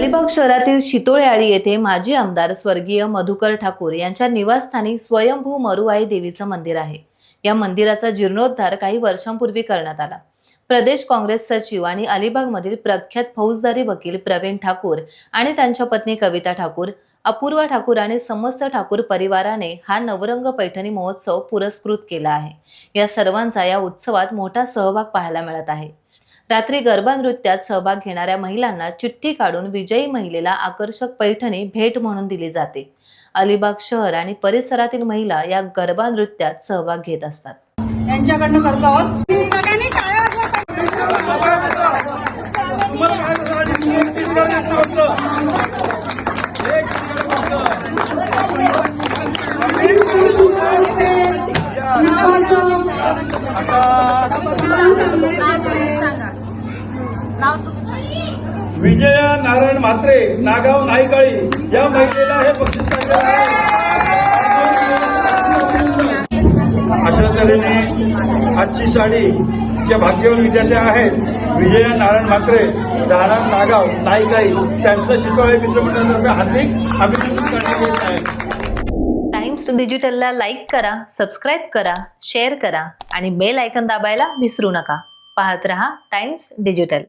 अलिबाग शहरातील शितोळेआळी येथे माजी आमदार स्वर्गीय मधुकर ठाकूर यांच्या निवासस्थानी स्वयंभू मरुआई देवीचं मंदिर आहे। या मंदिराचा जीर्णोद्धार काही वर्षांपूर्वी करण्यात आला। प्रदेश काँग्रेस सचिव आणि अलिबागमधील प्रख्यात फौजदारी वकील प्रवीण ठाकूर आणि त्यांच्या पत्नी कविता ठाकूर, अपूर्वा ठाकूर आणि समस्त ठाकूर परिवाराने हा नवरंग पैठणी महोत्सव पुरस्कृत केला आहे। या सर्वांचा या उत्सवात मोठा सहभाग पाहायला मिळत आहे। रात्री गरबा नृत्यात सहभाग घेणाऱ्या महिलांना चिठ्ठी काढून विजयी महिलेला आकर्षक पैठणी भेट म्हणून दिली जाते। अलिबाग शहर आणि परिसरातील महिला या गरबा नृत्यात सहभाग घेत असतात। यांच्याकडनं करतो आहोत। सगळ्यांनी टाळ्या विजया नारायण म्हात्रे, नागाव नाईकाळी या महिलेला हे बक्षीस दिले आहे। अशा तऱ्हेने आजची साडी ज्या भाग्यवान विद्यार्थ्या आहेत विजया नारायण म्हात्रे, राहणार नागाव नाईकाळी, त्यांचं शितोळे मित्रमंडळातर्फे हार्दिक अभिनंदन करण्यात येत आहे। टाइम्स डिजिटलला लाईक करा, सबस्क्राईब करा, शेअर करा आणि बेल आयकॉन दाबायला विसरू नका। पाहत रहा टाइम्स डिजिटल।